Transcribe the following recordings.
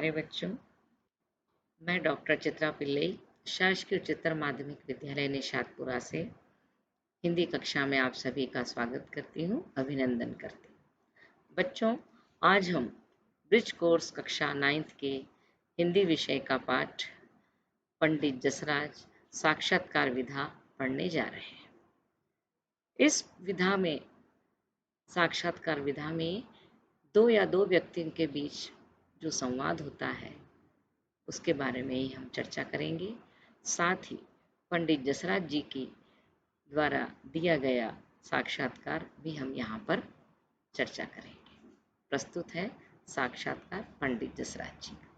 प्यारे बच्चों, मैं डॉक्टर चित्रा पिल्लई शासकीय उच्चतर माध्यमिक विद्यालय निशातपुरा से हिंदी कक्षा में आप सभी का स्वागत करती हूँ, अभिनंदन करती हूँ। बच्चों, आज हम ब्रिज कोर्स कक्षा 9th के हिंदी विषय का पाठ पंडित जसराज साक्षात्कार विधा पढ़ने जा रहे हैं। इस विधा में साक्षात्कार विधा में दो व्यक्तियों के बीच जो संवाद होता है उसके बारे में ही हम चर्चा करेंगे। साथ ही पंडित जसराज जी की द्वारा दिया गया साक्षात्कार भी हम यहाँ पर चर्चा करेंगे। प्रस्तुत है साक्षात्कार पंडित जसराज जी का।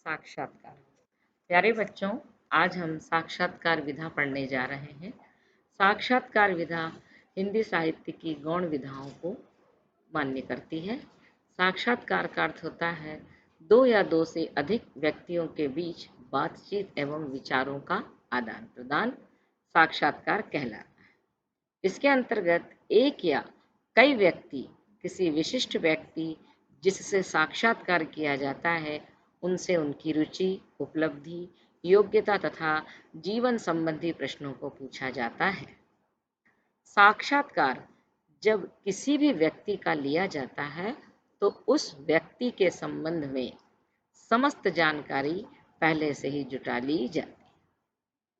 साक्षात्कार। प्यारे बच्चों, आज हम साक्षात्कार विधा पढ़ने जा रहे हैं। साक्षात्कार विधा हिंदी साहित्य की गौण विधाओं को मान्य करती है। साक्षात्कार का अर्थ होता है दो या दो से अधिक व्यक्तियों के बीच बातचीत एवं विचारों का आदान प्रदान साक्षात्कार कहलाता है। इसके अंतर्गत एक या कई व्यक्ति किसी विशिष्ट व्यक्ति जिससे साक्षात्कार किया जाता है उनसे उनकी रुचि, उपलब्धि, योग्यता तथा जीवन संबंधी प्रश्नों को पूछा जाता है। साक्षात्कार जब किसी भी व्यक्ति का लिया जाता है तो उस व्यक्ति के संबंध में समस्त जानकारी पहले से ही जुटा ली जाती है।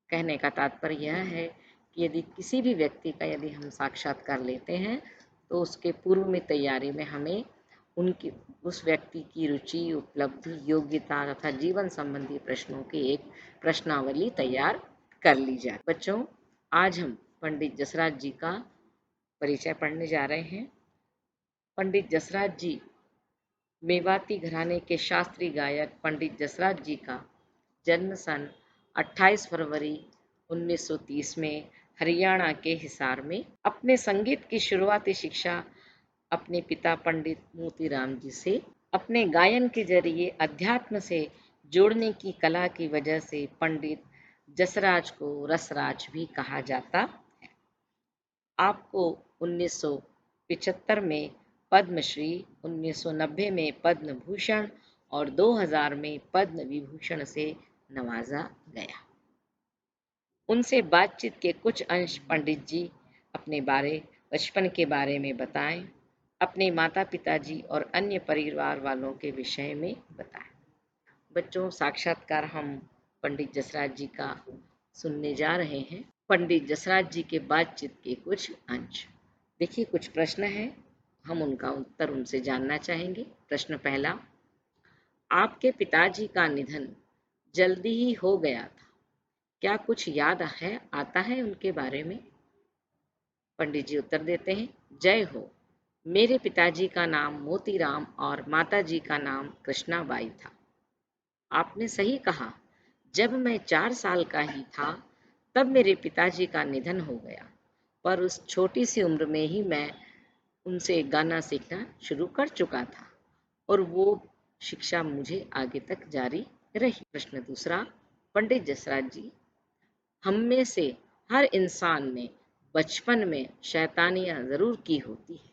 कहने का तात्पर्य यह है कि यदि किसी भी व्यक्ति का यदि हम साक्षात्कार लेते हैं तो उसके पूर्व में तैयारी में हमें उस व्यक्ति की रुचि, उपलब्धि, योग्यता तथा जीवन संबंधी प्रश्नों की एक प्रश्नावली तैयार कर ली जाए। बच्चों, आज हम पंडित जसराज जी का परिचय पढ़ने जा रहे हैं। पंडित जसराज जी मेवाती घराने के शास्त्रीय गायक पंडित जसराज जी का जन्म सन 28 फरवरी 1930 में हरियाणा के हिसार में। अपने संगीत की शुरुआती शिक्षा अपने पिता पंडित मोतीराम जी से, अपने गायन के जरिए अध्यात्म से जोड़ने की कला की वजह से पंडित जसराज को रसराज भी कहा जाता है। आपको 1975 में पद्मश्री, 1990 में पद्म भूषण और 2000 में पद्म विभूषण से नवाजा गया। उनसे बातचीत के कुछ अंश पंडित जी अपने बचपन के बारे में बताएं, अपने माता पिताजी और अन्य परिवार वालों के विषय में बताएं। बच्चों, साक्षात्कार हम पंडित जसराज जी का सुनने जा रहे हैं। पंडित जसराज जी के बातचीत के कुछ अंश। देखिए, कुछ प्रश्न हैं, हम उनका उत्तर उनसे जानना चाहेंगे। प्रश्न पहला, आपके पिताजी का निधन जल्दी ही हो गया था, क्या कुछ याद आता है उनके बारे में? पंडित जी उत्तर देते हैं, जय हो। मेरे पिताजी का नाम मोतीराम और माताजी का नाम कृष्णाबाई था। आपने सही कहा, जब मैं 4 साल का ही था तब मेरे पिताजी का निधन हो गया, पर उस छोटी सी उम्र में ही मैं उनसे गाना सीखना शुरू कर चुका था और वो शिक्षा मुझे आगे तक जारी रही। प्रश्न दूसरा, पंडित जसराज जी, हम में से हर इंसान ने बचपन में शैतानियां जरूर की होती है।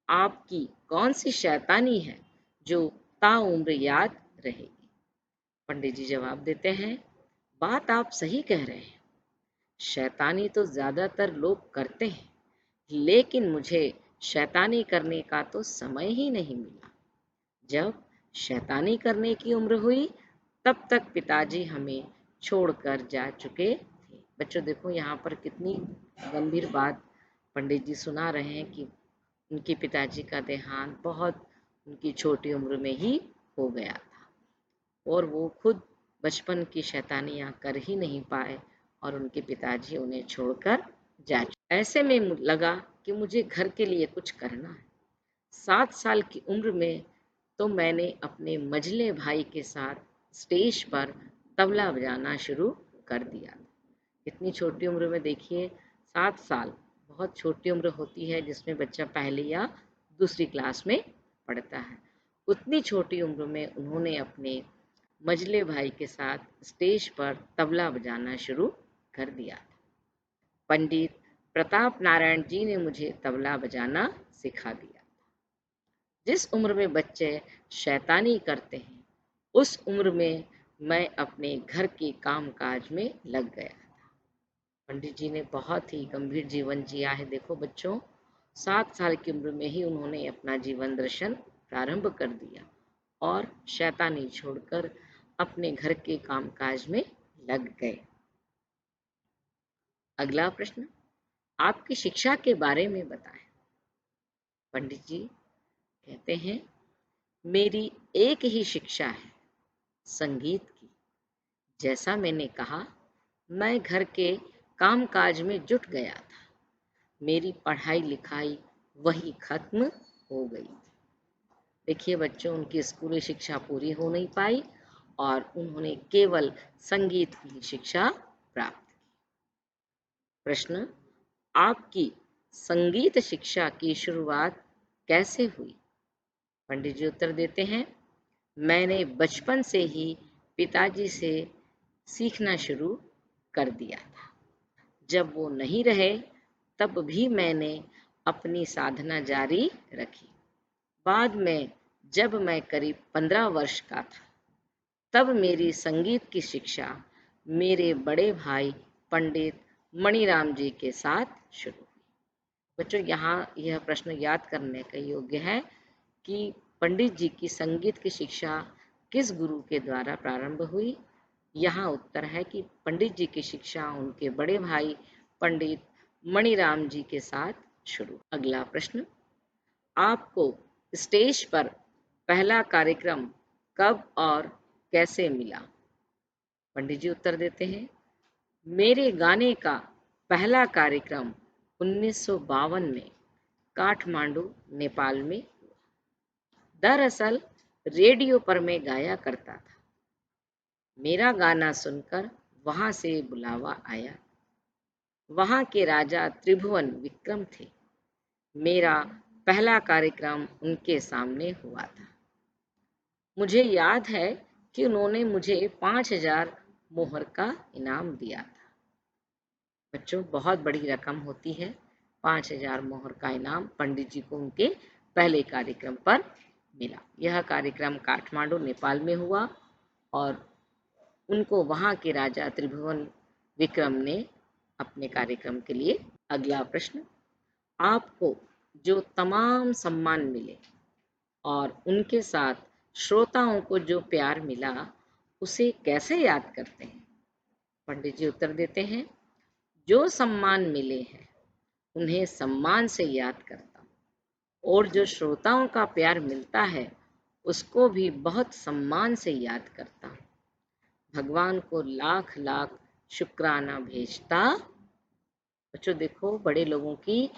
आपकी कौन सी शैतानी है जो ताउम्र याद रहेगी? पंडित जी जवाब देते हैं, बात आप सही कह रहे हैं। शैतानी तो ज्यादातर लोग करते हैं, लेकिन मुझे शैतानी करने का तो समय ही नहीं मिला। जब शैतानी करने की उम्र हुई तब तक पिताजी हमें छोड़कर जा चुके थे। बच्चों देखो, यहाँ पर कितनी गंभीर बात पंडित जी सुना रहे हैं कि उनके पिताजी का देहांत बहुत उनकी छोटी उम्र में ही हो गया था और वो खुद बचपन की शैतानियां कर ही नहीं पाए और उनके पिताजी उन्हें छोड़कर जा चुके। ऐसे में लगा कि मुझे घर के लिए कुछ करना है। 7 साल की उम्र में तो मैंने अपने मझले भाई के साथ स्टेज पर तबला बजाना शुरू कर दिया। इतनी छोटी उम्र में देखिए, 7 साल बहुत छोटी उम्र होती है जिसमें बच्चा पहली या दूसरी क्लास में पढ़ता है। उतनी छोटी उम्र में उन्होंने अपने मझले भाई के साथ स्टेज पर तबला बजाना शुरू कर दिया। पंडित प्रताप नारायण जी ने मुझे तबला बजाना सिखा दिया। जिस उम्र में बच्चे शैतानी करते हैं, उस उम्र में मैं अपने घर के काम-काज में लग गया। पंडित जी ने बहुत ही गंभीर जीवन जिया है। देखो बच्चों, 7 साल की उम्र में ही उन्होंने अपना जीवन दर्शन प्रारंभ कर दिया और शैतानी छोड़कर अपने घर के कामकाज में लग गए। अगला प्रश्न, आपकी शिक्षा के बारे में बताएं। पंडित जी कहते हैं, मेरी एक ही शिक्षा है, संगीत की। जैसा मैंने कहा, मैं घर के कामकाज में जुट गया था। मेरी पढ़ाई लिखाई वही खत्म हो गई। देखिए बच्चों, उनकी स्कूली शिक्षा पूरी हो नहीं पाई और उन्होंने केवल संगीत की शिक्षा प्राप्त की। प्रश्न, आपकी संगीत शिक्षा की शुरुआत कैसे हुई? पंडित जी उत्तर देते हैं, मैंने बचपन से ही पिताजी से सीखना शुरू कर दिया था। जब वो नहीं रहे, तब भी मैंने अपनी साधना जारी रखी। बाद में जब मैं करीब 15 वर्ष का था, तब मेरी संगीत की शिक्षा मेरे बड़े भाई पंडित मणिराम जी के साथ शुरू हुई। बच्चों, यहाँ यह प्रश्न याद करने का योग्य है कि पंडित जी की संगीत की शिक्षा किस गुरु के द्वारा प्रारंभ हुई। यहाँ उत्तर है कि पंडित जी की शिक्षा उनके बड़े भाई पंडित मणिराम जी के साथ शुरू। अगला प्रश्न, आपको स्टेज पर पहला कार्यक्रम कब और कैसे मिला? पंडित जी उत्तर देते हैं, मेरे गाने का पहला कार्यक्रम 1952 में काठमांडू, नेपाल में हुआ। दरअसल रेडियो पर मैं गाया करता था। मेरा गाना सुनकर वहां से बुलावा आया। वहां के राजा त्रिभुवन विक्रम थे। मेरा पहला कार्यक्रम उनके सामने हुआ था। मुझे याद है कि उन्होंने मुझे 5,000 मोहर का इनाम दिया था। बच्चों, बहुत बड़ी रकम होती है। 5,000 मोहर का इनाम पंडित जी को उनके पहले कार्यक्रम पर मिला। यह कार्यक्रम काठमांडू, नेपाल में हुआ और उनको वहां के राजा त्रिभुवन विक्रम ने अपने कार्यक्रम के लिए। अगला प्रश्न, आपको जो तमाम सम्मान मिले और उनके साथ श्रोताओं को जो प्यार मिला, उसे कैसे याद करते हैं? पंडित जी उत्तर देते हैं, जो सम्मान मिले हैं उन्हें सम्मान से याद करता हूँ और जो श्रोताओं का प्यार मिलता है उसको भी बहुत सम्मान से याद करता हूँ। भगवान को लाख लाख शुक्राना भेजता। बच्चों देखो, बड़े लोगों की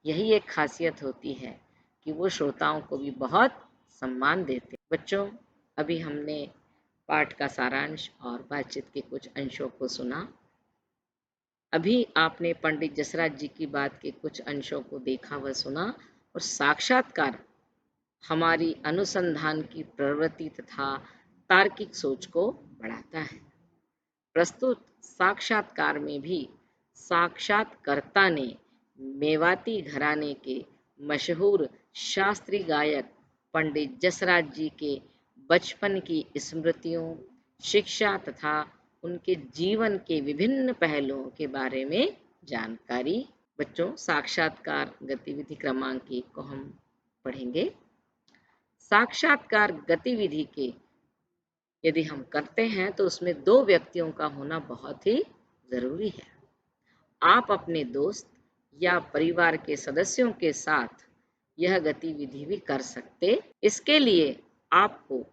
यही एक खासियत होती है कि वो श्रोताओं को भी बहुत सम्मान देते। बच्चों, अभी हमने पाठ का सारांश और बातचीत के कुछ अंशों को सुना। अभी आपने पंडित जसराज जी की बात के कुछ अंशों को देखा व सुना और साक्षात्कार हमारी अनुसंधान की प्रवृत्ति तथा तार्किक सोच को बढ़ाता है। प्रस्तुत साक्षात्कार में भी साक्षात्कर्ता ने मेवाती घराने के मशहूर शास्त्रीय गायक पंडित जसराज जी के बचपन की स्मृतियों, शिक्षा तथा उनके जीवन के विभिन्न पहलुओं के बारे में जानकारी। बच्चों, साक्षात्कार गतिविधि क्रमांक 1 को हम पढ़ेंगे। साक्षात्कार गतिविधि के यदि हम करते हैं तो उसमें 2 व्यक्तियों का होना बहुत ही जरूरी है। आप अपने दोस्त या परिवार के सदस्यों के साथ यह गतिविधि भी कर सकते। इसके लिए आपको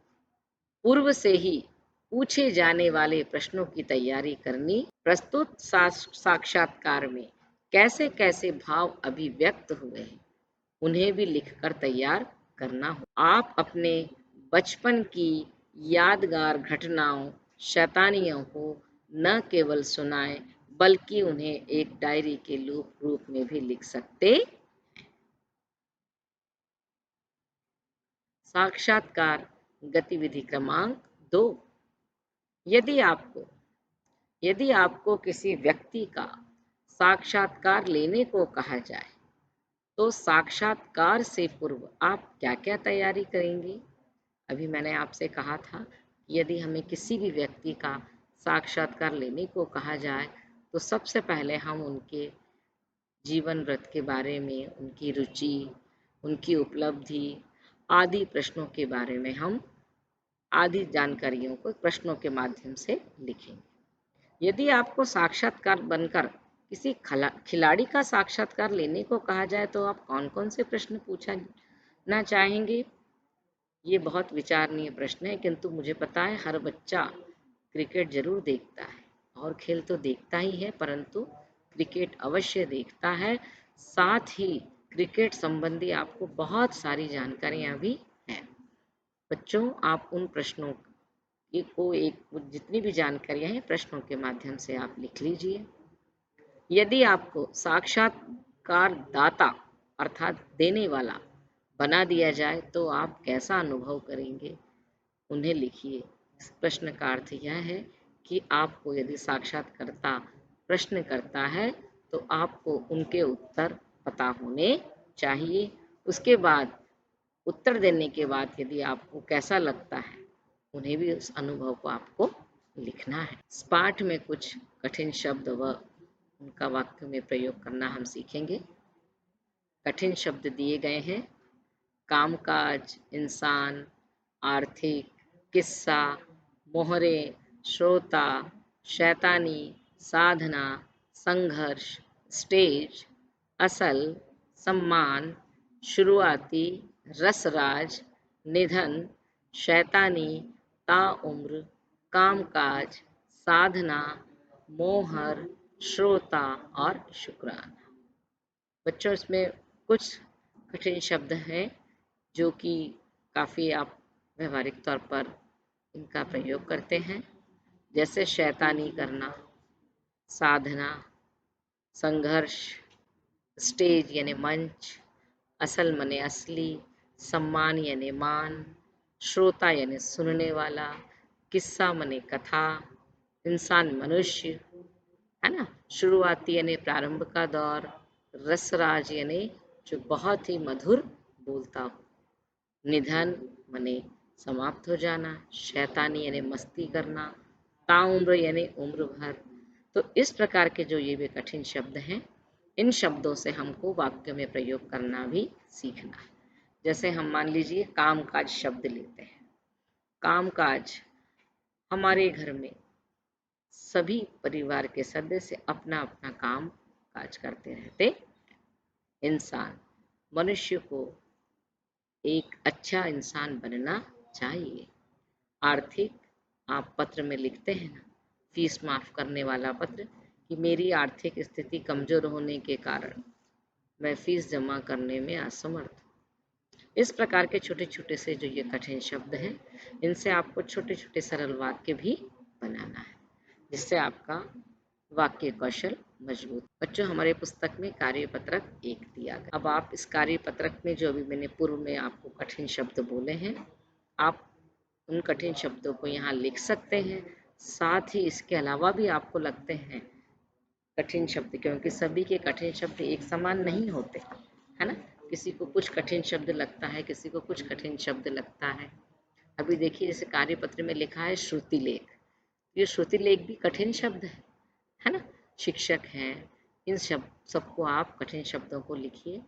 पूर्व से ही पूछे जाने वाले प्रश्नों की तैयारी करनी, प्रस्तुत साक्षात्कार में कैसे कैसे भाव अभिव्यक्त हुए हैं उन्हें भी लिखकर तैयार करना हो। आप अपने बचपन की यादगार घटनाओं, शैतानियों को न केवल सुनाएं बल्कि उन्हें एक डायरी के रूप में भी लिख सकते। साक्षात्कार गतिविधि क्रमांक 2, यदि आपको किसी व्यक्ति का साक्षात्कार लेने को कहा जाए तो साक्षात्कार से पूर्व आप क्या क्या तैयारी करेंगे? अभी मैंने आपसे कहा था कि यदि हमें किसी भी व्यक्ति का साक्षात्कार लेने को कहा जाए तो सबसे पहले हम उनके जीवन व्रत के बारे में, उनकी रुचि, उनकी उपलब्धि आदि प्रश्नों के बारे में हम आदि जानकारियों को प्रश्नों के माध्यम से लिखेंगे। यदि आपको साक्षात्कार बनकर किसी खिलाड़ी का साक्षात्कार लेने को कहा जाए तो आप कौन-कौन से प्रश्न पूछना चाहेंगे? ये बहुत विचारणीय प्रश्न है, किंतु मुझे पता है हर बच्चा क्रिकेट जरूर देखता है और खेल तो देखता ही है, परंतु क्रिकेट अवश्य देखता है। साथ ही क्रिकेट संबंधी आपको बहुत सारी जानकारियां भी हैं। बच्चों, आप उन प्रश्नों को एक जितनी भी जानकारियां हैं प्रश्नों के माध्यम से आप लिख लीजिए। यदि आपको साक्षात्कार दाता अर्थात देने वाला बना दिया जाए तो आप कैसा अनुभव करेंगे, उन्हें लिखिए। इस प्रश्न का अर्थ यह है कि आपको यदि साक्षात्कारता प्रश्न करता है तो आपको उनके उत्तर पता होने चाहिए। उसके बाद उत्तर देने के बाद यदि आपको कैसा लगता है, उन्हें भी उस अनुभव को आपको लिखना है। इस पाठ में कुछ कठिन शब्द व उनका वाक्य में प्रयोग करना हम सीखेंगे। कठिन शब्द दिए गए हैं: कामकाज, इंसान, आर्थिक, किस्सा, मोहरे, श्रोता, शैतानी, साधना, संघर्ष, स्टेज, असल, सम्मान, शुरुआती, रसराज, निधन, शैतानी, ताउम्र, कामकाज, साधना, मोहर, श्रोता और शुक्राना। बच्चों, इसमें कुछ कठिन शब्द हैं जो कि काफ़ी आप व्यवहारिक तौर पर इनका प्रयोग करते हैं, जैसे शैतानी करना, साधना, संघर्ष, स्टेज यानी मंच, असल मने असली, सम्मान यानी मान, श्रोता यानी सुनने वाला, किस्सा मने कथा, इंसान मनुष्य, है ना, शुरुआती यानी प्रारंभ का दौर, रसराज यानी जो बहुत ही मधुर बोलता हो, निधन मने समाप्त हो जाना, शैतानी यानी मस्ती करना, ताउम्र यानी उम्र भर। तो इस प्रकार के जो ये भी कठिन शब्द हैं, इन शब्दों से हमको वाक्य में प्रयोग करना भी सीखना है। जैसे हम मान लीजिए कामकाज शब्द लेते हैं। कामकाज, हमारे घर में सभी परिवार के सदस्य अपना अपना काम काज करते रहते। इंसान, मनुष्य को एक अच्छा इंसान बनना चाहिए। आर्थिक, आप पत्र में लिखते हैं ना, फीस माफ करने वाला पत्र, कि मेरी आर्थिक स्थिति कमजोर होने के कारण मैं फीस जमा करने में असमर्थ हूँ। इस प्रकार के छोटे छोटे से जो ये कठिन शब्द हैं, इनसे आपको छोटे छोटे सरल वाक्य भी बनाना है, जिससे आपका वाक्य कौशल मजबूत। बच्चों, हमारे पुस्तक में कार्यपत्रक 1 दिया गया। अब आप इस कार्यपत्रक में जो अभी मैंने पूर्व में आपको कठिन शब्द बोले हैं, आप उन कठिन शब्दों को यहाँ लिख सकते हैं। साथ ही इसके अलावा भी आपको लगते हैं कठिन शब्द, क्योंकि सभी के कठिन शब्द एक समान नहीं होते, है ना। किसी को कुछ कठिन शब्द लगता है, किसी को कुछ कठिन शब्द लगता है। अभी देखिए, जैसे कार्यपत्र में लिखा है श्रुति लेख, ये श्रुति लेख भी कठिन शब्द है ना। शिक्षक हैं, इन सबको आप कठिन शब्दों को लिखिए।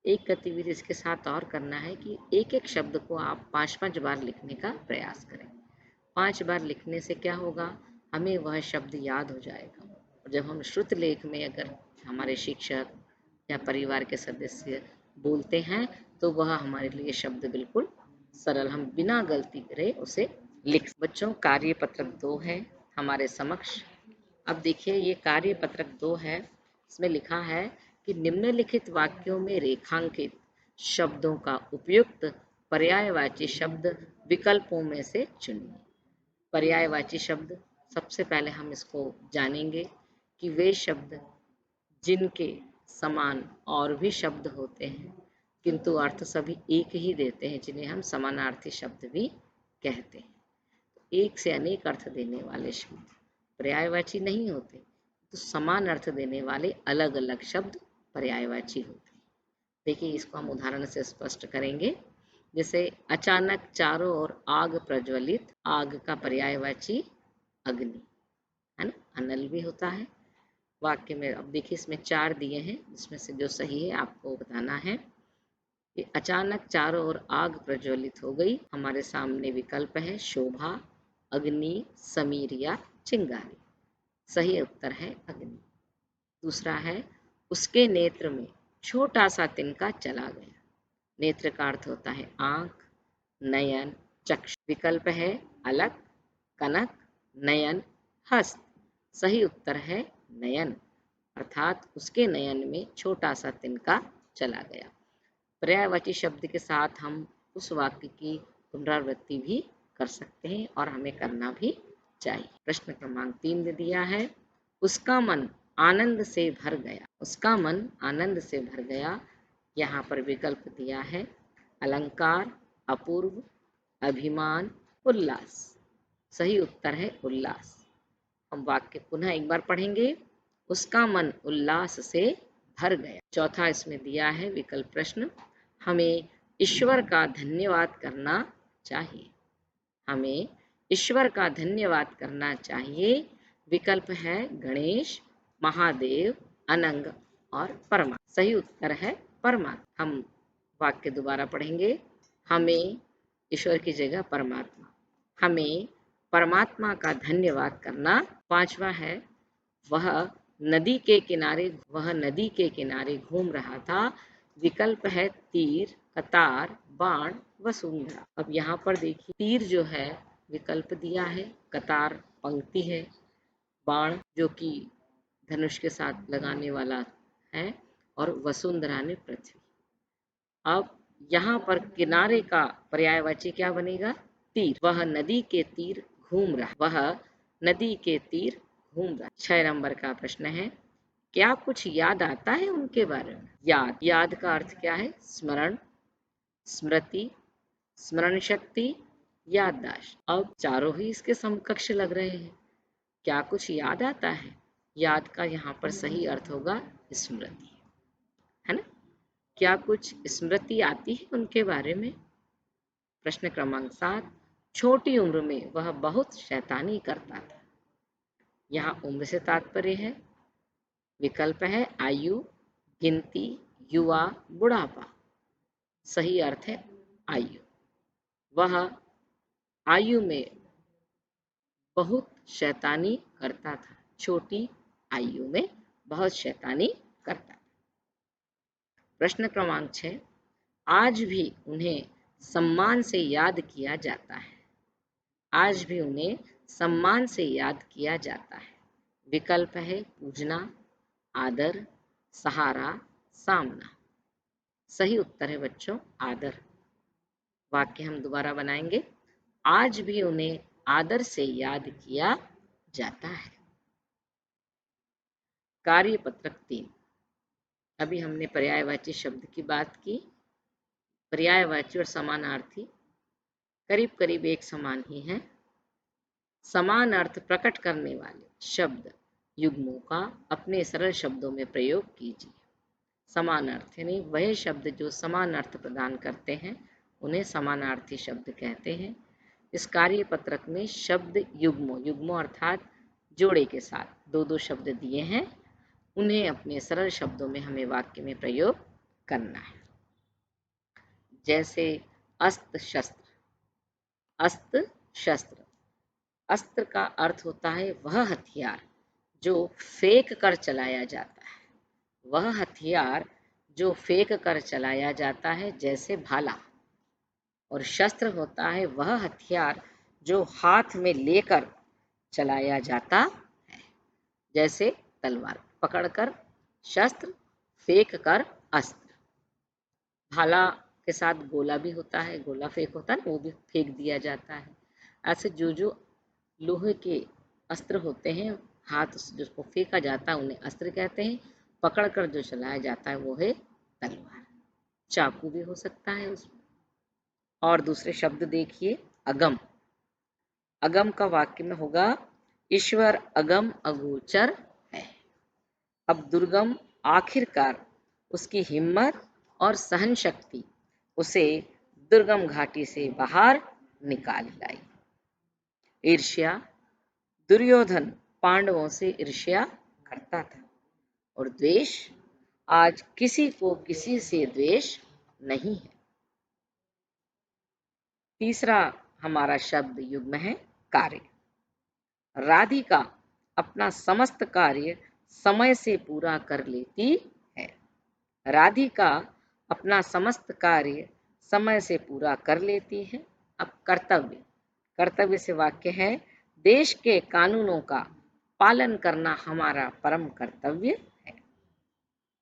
एक गतिविधि इसके साथ और करना है कि एक एक शब्द को आप 5-5 बार लिखने का प्रयास करें। 5 बार लिखने से क्या होगा, हमें वह शब्द याद हो जाएगा। और जब हम श्रुत लेख में अगर हमारे शिक्षक या परिवार के सदस्य बोलते हैं तो वह हमारे लिए शब्द बिल्कुल सरल, हम बिना गलती करे उसे लिख। बच्चों, कार्यपत्रक 2 है हमारे समक्ष। अब देखिए, ये कार्यपत्रक 2 है, इसमें लिखा है कि निम्नलिखित वाक्यों में रेखांकित शब्दों का उपयुक्त पर्यायवाची शब्द विकल्पों में से चुनिए। पर्यायवाची शब्द, सबसे पहले हम इसको जानेंगे कि वे शब्द जिनके समान और भी शब्द होते हैं किंतु अर्थ सभी एक ही देते हैं, जिन्हें हम समानार्थी शब्द भी कहते हैं। एक से अनेक अर्थ देने वाले शब्द पर्यायवाची नहीं होते, तो समान अर्थ देने वाले अलग अलग शब्द पर्यायवाची होते हैं। देखिए, इसको हम उदाहरण से स्पष्ट करेंगे। जैसे अचानक चारों ओर आग प्रज्वलित, आग का पर्यायवाची अग्नि, है ना, अनल भी होता है। वाक्य में अब देखिए इसमें 4 दिए हैं, जिसमें से जो सही है आपको बताना है। कि अचानक चारों ओर आग प्रज्वलित हो गई। हमारे सामने विकल्प है शोभा, अग्नि, समीर या चिंगारी। सही उत्तर है अग्नि। दूसरा है उसके नेत्र में छोटा सा तिनका चला गया। नेत्र का अर्थ होता है आंख, नयन, चक्षु। विकल्प है अलक, कनक, नयन, हस्त। सही उत्तर है नयन, अर्थात उसके नयन में छोटा सा तिनका चला गया। पर्यायवाची शब्द के साथ हम उस वाक्य की पुनरावृत्ति भी कर सकते हैं और हमें करना भी चाहिए। प्रश्न क्रमांक 3 में दिया है उसका मन आनंद से भर गया। उसका मन आनंद से भर गया। यहाँ पर विकल्प दिया है अलंकार, अपूर्व, अभिमान, उल्लास। सही उत्तर है उल्लास। हम वाक्य पुनः एक बार पढ़ेंगे। उसका मन उल्लास से भर गया। चौथा इसमें दिया है विकल्प प्रश्न हमें ईश्वर का धन्यवाद करना चाहिए। हमें ईश्वर का धन्यवाद करना चाहिए। विकल्प है गणेश, महादेव, अनंग और परमात्मा। सही उत्तर है परमात्मा। हम वाक्य दोबारा पढ़ेंगे। हमें ईश्वर की जगह परमात्मा, हमें परमात्मा का धन्यवाद करना। पांचवा है वह नदी के किनारे घूम रहा था। विकल्प है तीर, कतार, बाण, वसुंधरा। अब यहाँ पर देखिए तीर जो है विकल्प दिया है, कतार पंक्ति है, बाण जो कि धनुष के साथ लगाने वाला है और वसुंधरा ने पृथ्वी। अब यहाँ पर किनारे का पर्यायवाची क्या बनेगा? तीर। वह नदी के तीर घूम रहा। वह नदी के तीर घूम रहा। 6 नंबर का प्रश्न है क्या कुछ याद आता है उनके बारे में? याद का अर्थ क्या है? स्मरण, स्मृति, स्मरण शक्ति, याददाश्त। अब चारों ही इसके समकक्ष लग रहे हैं। क्या कुछ याद आता है? याद का यहाँ पर सही अर्थ होगा स्मृति, है ना। क्या कुछ स्मृति आती है उनके बारे में? प्रश्न क्रमांक 7 छोटी उम्र में वह बहुत शैतानी करता था। यहाँ उम्र से तात्पर्य है। विकल्प है आयु, गिनती, युवा, बुढ़ापा। सही अर्थ है आयु। वह आयु में बहुत शैतानी करता था। छोटी आयु में बहुत शैतानी करता था। प्रश्न क्रमांक 6 आज भी उन्हें सम्मान से याद किया जाता है। आज भी उन्हें सम्मान से याद किया जाता है। विकल्प है पूजना, आदर, सहारा, सामना। सही उत्तर है बच्चों आदर। वाक्य हम दोबारा बनाएंगे। आज भी उन्हें आदर से याद किया जाता है। कार्यपत्रक 3। अभी हमने पर्यायवाची शब्द की बात की। पर्यायवाची और समानार्थी करीब करीब एक समान ही हैं। समान अर्थ प्रकट करने वाले शब्द युग्मों का अपने सरल शब्दों में प्रयोग कीजिए। समान अर्थ यानी वह शब्द जो समान अर्थ प्रदान करते हैं उन्हें समानार्थी शब्द कहते हैं। इस कार्य पत्रक में शब्द युग्मों अर्थात जोड़े के साथ दो दो शब्द दिए हैं। उन्हें अपने सरल शब्दों में हमें वाक्य में प्रयोग करना है। जैसे अस्त्र शस्त्र। अस्त्र शस्त्र। अस्त्र का अर्थ होता है वह हथियार जो फेंक कर चलाया जाता है। वह हथियार जो फेंक कर चलाया जाता है जैसे भाला। और शस्त्र होता है वह हथियार जो हाथ में लेकर चलाया जाता है जैसे तलवार। पकड़कर शस्त्र, फेंक कर अस्त्र। भाला के साथ गोला भी होता है, गोला फेंक होता है, वो भी फेंक दिया जाता है। ऐसे जो जो लोहे के अस्त्र होते हैं, हाथ जिसको फेंका जाता है उन्हें अस्त्र कहते हैं। पकड़कर जो चलाया जाता है वो है तलवार। चाकू भी हो सकता है उसमें। और दूसरे शब्द देखिए अगम। अगम का वाक्य में होगा ईश्वर अगम अगोचर है। अब दुर्गम आखिरकार उसकी हिम्मत और सहन शक्ति उसे दुर्गम घाटी से बाहर निकाल लाई। ईर्ष्या, दुर्योधन पांडवों से ईर्ष्या करता था, और द्वेष, आज किसी को किसी से द्वेष नहीं है। तीसरा हमारा शब्द युग्म है कार्य। राधिका अपना समस्त कार्य समय से पूरा कर लेती है। राधिका अपना समस्त कार्य समय से पूरा कर लेती है। अब कर्तव्य, कर्तव्य से वाक्य है, देश के कानूनों का पालन करना हमारा परम कर्तव्य है।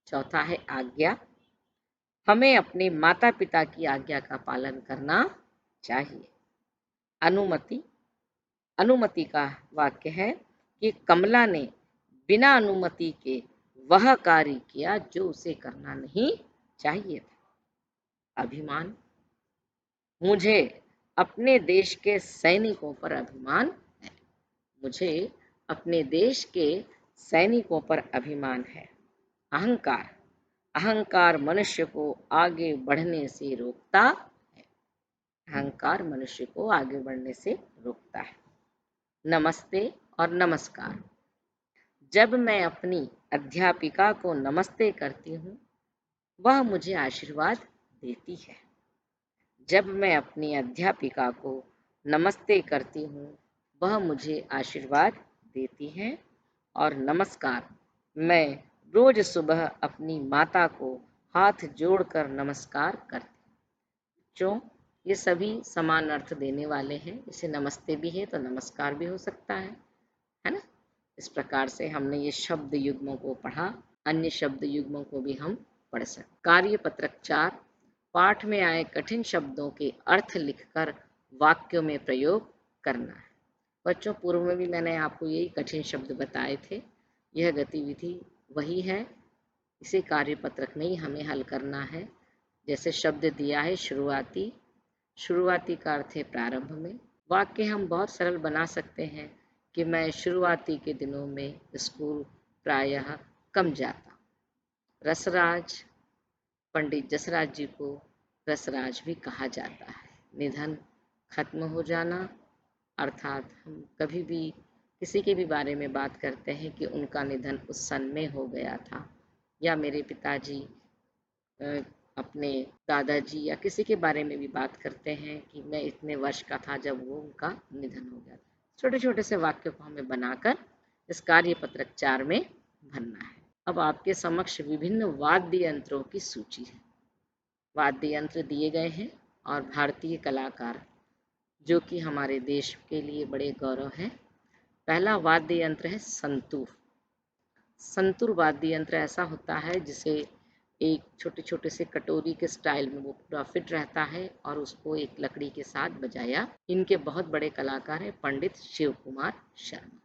चौथा है आज्ञा, हमें अपने माता पिता की आज्ञा का पालन करना चाहिए। अनुमति, अनुमति का वाक्य है कि कमला ने बिना अनुमति के वह कार्य किया जो उसे करना नहीं चाहिए था। अभिमान, मुझे अपने देश के सैनिकों पर अभिमान है। मुझे अपने देश के सैनिकों पर अभिमान है। अहंकार, अहंकार मनुष्य को आगे बढ़ने से रोकता है। अहंकार मनुष्य को आगे बढ़ने से रोकता है। नमस्ते और नमस्कार, जब मैं अपनी अध्यापिका को नमस्ते करती हूँ, वह मुझे आशीर्वाद देती है। जब मैं अपनी अध्यापिका को नमस्ते करती हूँ, वह मुझे आशीर्वाद देती है। और नमस्कार, मैं रोज सुबह अपनी माता को हाथ जोड़कर नमस्कार करती हूँ। बच्चों, ये सभी समान अर्थ देने वाले हैं। इसे नमस्ते भी है तो नमस्कार भी हो सकता है ना। इस प्रकार से हमने ये शब्द युग्मों को पढ़ा। अन्य शब्द युग्मों को भी हम पढ़ सकते। कार्य पत्रक 4, पाठ में आए कठिन शब्दों के अर्थ लिखकर वाक्यों में प्रयोग करना है। बच्चों, पूर्व में भी मैंने आपको यही कठिन शब्द बताए थे। यह गतिविधि वही है, इसे कार्य पत्रक में ही हमें हल करना है। जैसे शब्द दिया है शुरुआती, शुरुआती का अर्थ है प्रारंभ में। वाक्य हम बहुत सरल बना सकते हैं कि मैं शुरुआती के दिनों में स्कूल प्रायः कम जाता। रसराज, पंडित जसराज जी को रसराज भी कहा जाता है। निधन, खत्म हो जाना, अर्थात हम कभी भी किसी के भी बारे में बात करते हैं कि उनका निधन उस सन में हो गया था, या मेरे पिताजी अपने दादाजी या किसी के बारे में भी बात करते हैं कि मैं इतने वर्ष का था जब वो उनका निधन हो गया। छोटे छोटे से वाक्य को हमें बनाकर इस कार्य पत्रक 4 में भरना है। अब आपके समक्ष विभिन्न वाद्य यंत्रों की सूची है। वाद्य यंत्र दिए गए हैं और भारतीय कलाकार जो कि हमारे देश के लिए बड़े गौरव है। पहला वाद्य यंत्र है संतूर। संतूर वाद्य यंत्र ऐसा होता है जिसे एक छोटे छोटे से कटोरी के स्टाइल में वो पूरा फिट रहता है और उसको एक लकड़ी के साथ बजाया। इनके बहुत बड़े कलाकार हैं पंडित शिव कुमार शर्मा।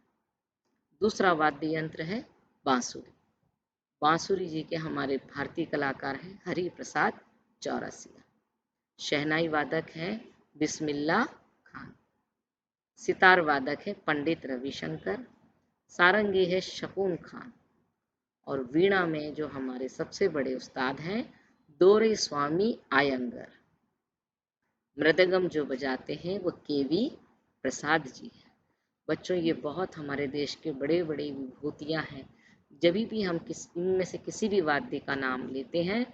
दूसरा वाद्य यंत्र है बांसुरी। बांसुरी जी के हमारे भारतीय कलाकार हैं हरि प्रसाद चौरसिया। शहनाई वादक हैं बिस्मिल्ला खान। सितार वादक है पंडित रविशंकर। सारंगी है शकुन खान। और वीणा में जो हमारे सबसे बड़े उस्ताद हैं दोरे स्वामी आयंगर। मृदंगम जो बजाते हैं वो केवी प्रसाद जी हैं। बच्चों, ये बहुत हमारे देश के बड़े बड़े विभूतियाँ हैं। जब भी हम इनमें से किसी भी वाद्य का नाम लेते हैं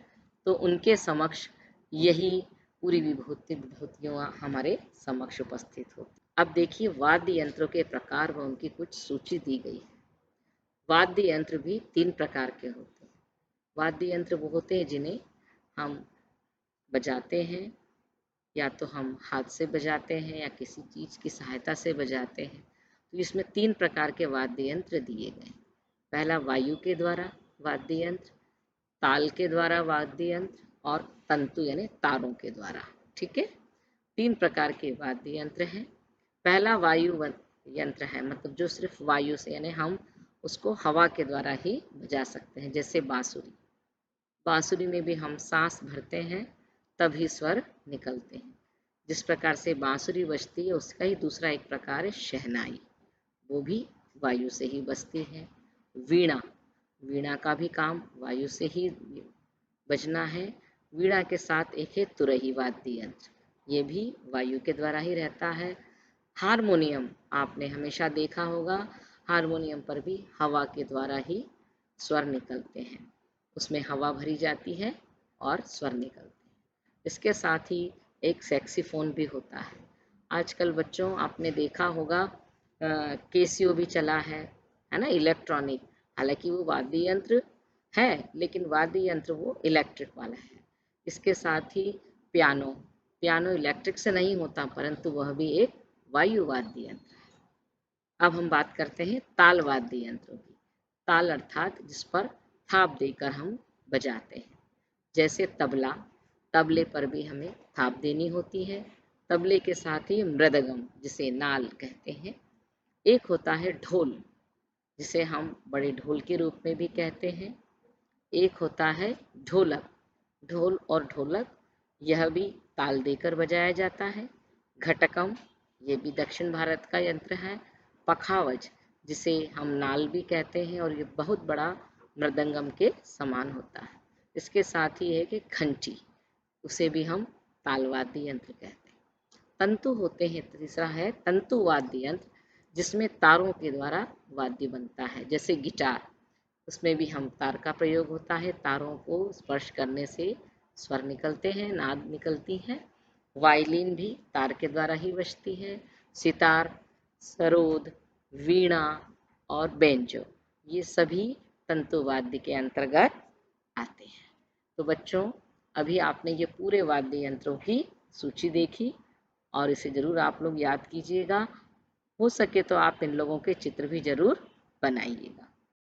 तो उनके समक्ष यही पूरी विभूतियाँ हमारे समक्ष उपस्थित होती। अब देखिए वाद्य यंत्रों के प्रकार व उनकी कुछ सूची दी गई है। वाद्य यंत्र भी 3 प्रकार के होते हैं। वाद्य यंत्र वो होते हैं जिन्हें हम बजाते हैं, या तो हम हाथ से बजाते हैं या किसी चीज़ की सहायता से बजाते हैं। तो इसमें 3 प्रकार के वाद्य यंत्र दिए गए। पहला वायु के द्वारा वाद्य यंत्र, ताल के द्वारा वाद्य यंत्र और तंतु यानी तारों के द्वारा। ठीक है, 3 प्रकार के वाद्य यंत्र हैं। पहला वायु यंत्र है, मतलब जो सिर्फ वायु से यानी हम उसको हवा के द्वारा ही बजा सकते हैं, जैसे बांसुरी। बांसुरी में भी हम सांस भरते हैं तभी स्वर निकलते हैं। जिस प्रकार से बांसुरी बजती है उसका ही दूसरा एक प्रकार है शहनाई, वो भी वायु से ही बजती है। वीणा, वीणा का भी काम वायु से ही बजना है। वीणा के साथ एक है तुरही वाद्य यंत्र, ये भी वायु के द्वारा ही रहता है। हारमोनियम आपने हमेशा देखा होगा, हारमोनियम पर भी हवा के द्वारा ही स्वर निकलते हैं, उसमें हवा भरी जाती है और स्वर निकलते हैं। इसके साथ ही एक सैक्सीफोन भी होता है। आजकल बच्चों आपने देखा होगा केसियो भी चला है ना, इलेक्ट्रॉनिक। हालांकि वो वाद्य यंत्र है, लेकिन वाद्य यंत्र वो इलेक्ट्रिक वाला है। इसके साथ ही पियानो, पियानो इलेक्ट्रिक से नहीं होता, परंतु वह भी एक वायु वाद्य यंत्र है। अब हम बात करते हैं ताल वाद्य यंत्रों की। ताल अर्थात जिस पर थाप देकर हम बजाते हैं, जैसे तबला, तबले पर भी हमें थाप देनी होती है। तबले के साथ ही मृदगम, जिसे नाल कहते हैं। एक होता है ढोल, जिसे हम बड़े ढोल के रूप में भी कहते हैं। एक होता है ढोलक, ढोल और ढोलक यह भी ताल देकर बजाया जाता है। घटकम, ये भी दक्षिण भारत का यंत्र है। पखावज, जिसे हम नाल भी कहते हैं और ये बहुत बड़ा मृदंगम के समान होता है। इसके साथ ही है कि घंटी, उसे भी हम ताल वाद्य यंत्र कहते हैं। तंतु होते हैं, तीसरा है तंतु वाद्य यंत्र, जिसमें तारों के द्वारा वाद्य बनता है, जैसे गिटार, उसमें भी हम तार का प्रयोग होता है, तारों को स्पर्श करने से स्वर निकलते हैं, नाद निकलती है। वायलिन भी तार के द्वारा ही बजती है। सितार, सरोद, वीणा और बेंजो, ये सभी तंतु वाद्य के अंतर्गत आते हैं। तो बच्चों, अभी आपने ये पूरे वाद्य यंत्रों की सूची देखी और इसे जरूर आप लोग याद कीजिएगा। हो सके तो आप इन लोगों के चित्र भी जरूर बनाइएगा।